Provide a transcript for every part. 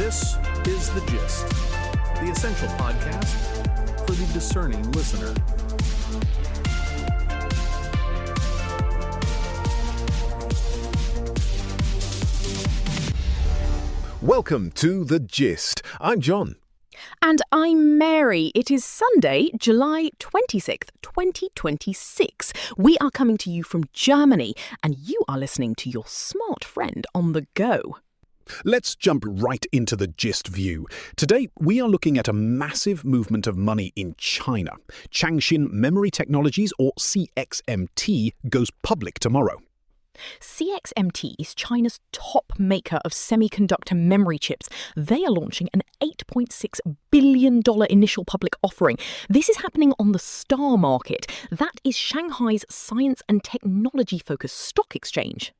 This is The Gist, the essential podcast for the discerning listener. Welcome to The Gist. I'm John. And I'm Mary. It is Sunday, July 26th, 2026. We are coming to you from Germany, and you are listening to your smart friend on the go. Let's jump right into the gist view. Today, we are looking at a massive movement of money in China. Changxin Memory Technologies, or CXMT, goes public tomorrow. CXMT is China's top maker of semiconductor memory chips. They are launching an $8.6 billion initial public offering. This is happening on the Star Market. That is Shanghai's science and technology-focused stock exchange.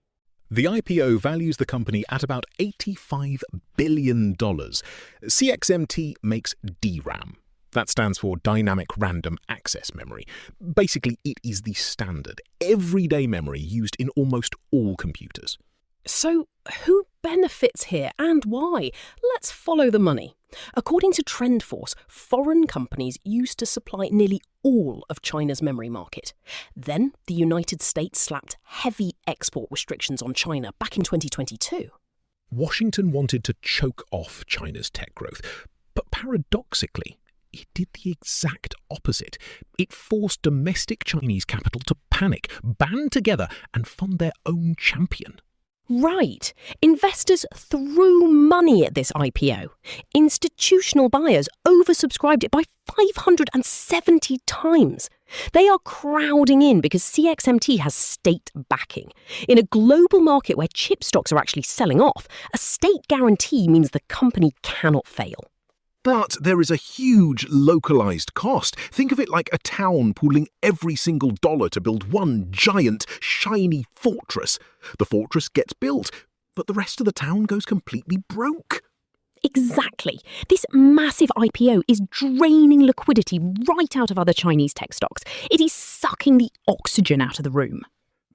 The IPO values the company at about $85 billion. CXMT makes DRAM. That stands for Dynamic Random Access Memory. Basically, it is the standard, everyday memory used in almost all computers. So, who benefits here and why? Let's follow the money. According to TrendForce, foreign companies used to supply nearly all of China's memory market. Then, the United States slapped heavy export restrictions on China back in 2022. Washington wanted to choke off China's tech growth, but paradoxically, it did the exact opposite. It forced domestic Chinese capital to panic, band together, and fund their own champion. Right. Investors threw money at this IPO. Institutional buyers oversubscribed it by 570 times. They are crowding in because CXMT has state backing. In a global market where chip stocks are actually selling off, a state guarantee means the company cannot fail. But there is a huge localized cost. Think of it like a town pooling every single dollar to build one giant, shiny fortress. The fortress gets built, but the rest of the town goes completely broke. Exactly. This massive IPO is draining liquidity right out of other Chinese tech stocks. It is sucking the oxygen out of the room.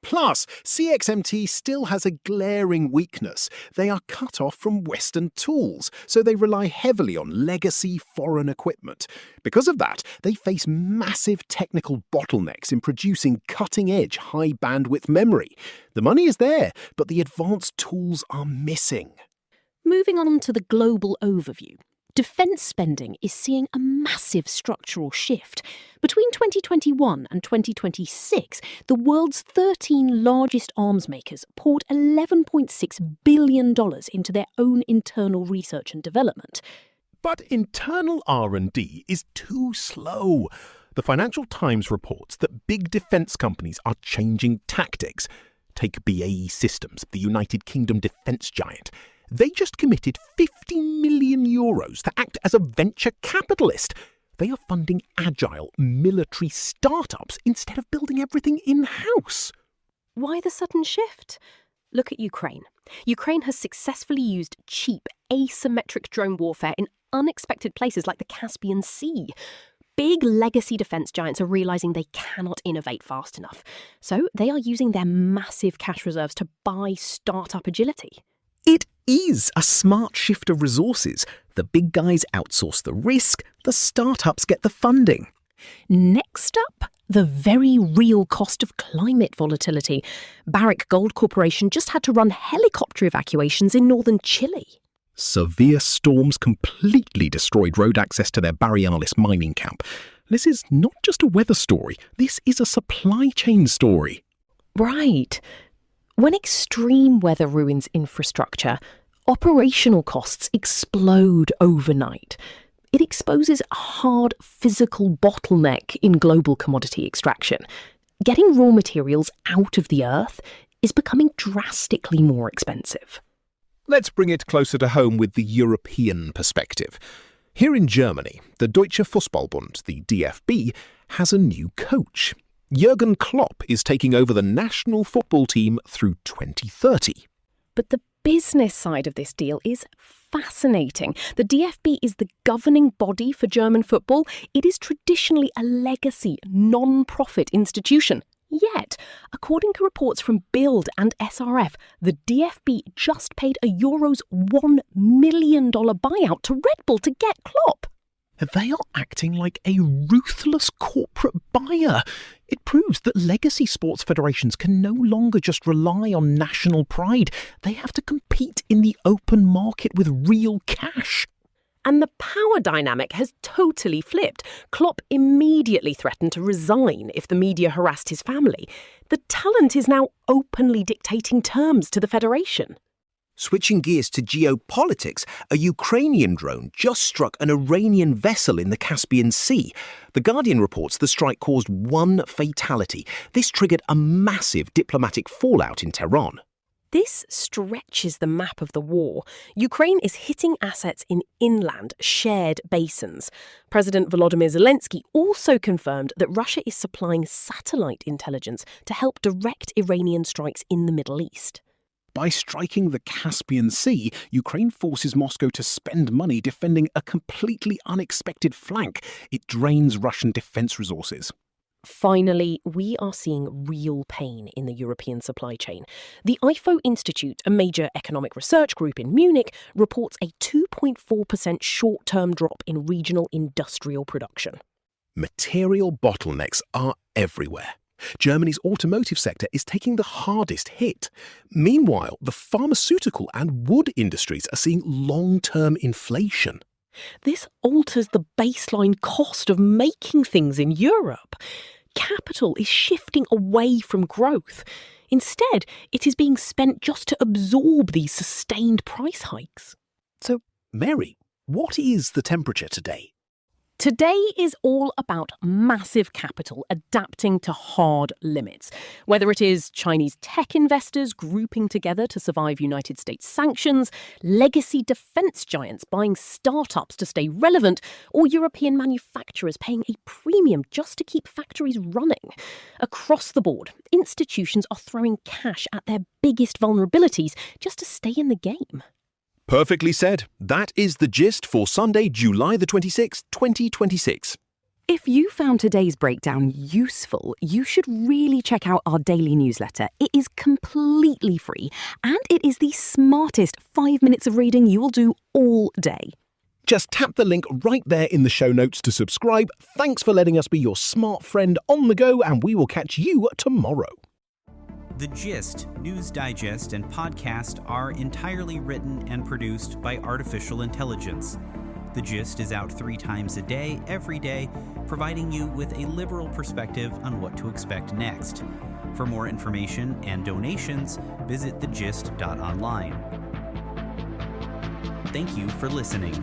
Plus, CXMT still has a glaring weakness. They are cut off from Western tools, so they rely heavily on legacy foreign equipment. Because of that, they face massive technical bottlenecks in producing cutting-edge high-bandwidth memory. The money is there, but the advanced tools are missing. Moving on to the global overview. Defence spending is seeing a massive structural shift. Between 2021 and 2026, the world's 13 largest arms makers poured $11.6 billion into their own internal research and development. But internal R&D is too slow. The Financial Times reports that big defence companies are changing tactics. Take BAE Systems, the United Kingdom defence giant. They just committed €50 million to act as a venture capitalist. They are funding agile military startups instead of building everything in-house. Why the sudden shift? Look at Ukraine. Ukraine has successfully used cheap, asymmetric drone warfare in unexpected places like the Caspian Sea. Big legacy defence giants are realising they cannot innovate fast enough. So they are using their massive cash reserves to buy startup agility. It is a smart shift of resources. The big guys outsource the risk, the startups get the funding. Next up, the very real cost of climate volatility. Barrick Gold Corporation just had to run helicopter evacuations in northern Chile. Severe storms completely destroyed road access to their Borealis mining camp. This is not just a weather story, this is a supply chain story. Right. When extreme weather ruins infrastructure, operational costs explode overnight. It exposes a hard physical bottleneck in global commodity extraction. Getting raw materials out of the earth is becoming drastically more expensive. Let's bring it closer to home with the European perspective. Here in Germany, the Deutscher Fußball-Bund, the DFB, has a new coach. Jürgen Klopp is taking over the national football team through 2030. But the business side of this deal is fascinating. The DFB is the governing body for German football. It is traditionally a legacy, non-profit institution. Yet, according to reports from Build and SRF, the DFB just paid a Euros $1 million buyout to Red Bull to get Klopp. They are acting like a ruthless corporate buyer. It proves that legacy sports federations can no longer just rely on national pride. They have to compete in the open market with real cash. And the power dynamic has totally flipped. Klopp immediately threatened to resign if the media harassed his family. The talent is now openly dictating terms to the federation. Switching gears to geopolitics, a Ukrainian drone just struck an Iranian vessel in the Caspian Sea. The Guardian reports the strike caused one fatality. This triggered a massive diplomatic fallout in Tehran. This stretches the map of the war. Ukraine is hitting assets in inland, shared basins. President Volodymyr Zelensky also confirmed that Russia is supplying satellite intelligence to help direct Iranian strikes in the Middle East. By striking the Caspian Sea, Ukraine forces Moscow to spend money defending a completely unexpected flank. It drains Russian defence resources. Finally, we are seeing real pain in the European supply chain. The IPO Institute, a major economic research group in Munich, reports a 2.4% short-term drop in regional industrial production. Material bottlenecks are everywhere. Germany's automotive sector is taking the hardest hit. Meanwhile, the pharmaceutical and wood industries are seeing long-term inflation. This alters the baseline cost of making things in Europe. Capital is shifting away from growth. Instead, it is being spent just to absorb these sustained price hikes. So, Mary, what is the temperature today? Today is all about massive capital adapting to hard limits. Whether it is Chinese tech investors grouping together to survive United States sanctions, legacy defense giants buying startups to stay relevant, or European manufacturers paying a premium just to keep factories running. Across the board, institutions are throwing cash at their biggest vulnerabilities just to stay in the game. Perfectly said. That is the gist for Sunday, July the 26th, 2026. If you found today's breakdown useful, you should really check out our daily newsletter. It is completely free, and it is the smartest 5 minutes of reading you will do all day. Just tap the link right there in the show notes to subscribe. Thanks for letting us be your smart friend on the go, and we will catch you tomorrow. The Gist, News Digest, and podcast are entirely written and produced by artificial intelligence. The Gist is out 3 times a day, every day, providing you with a liberal perspective on what to expect next. For more information and donations, visit thegist.online. Thank you for listening.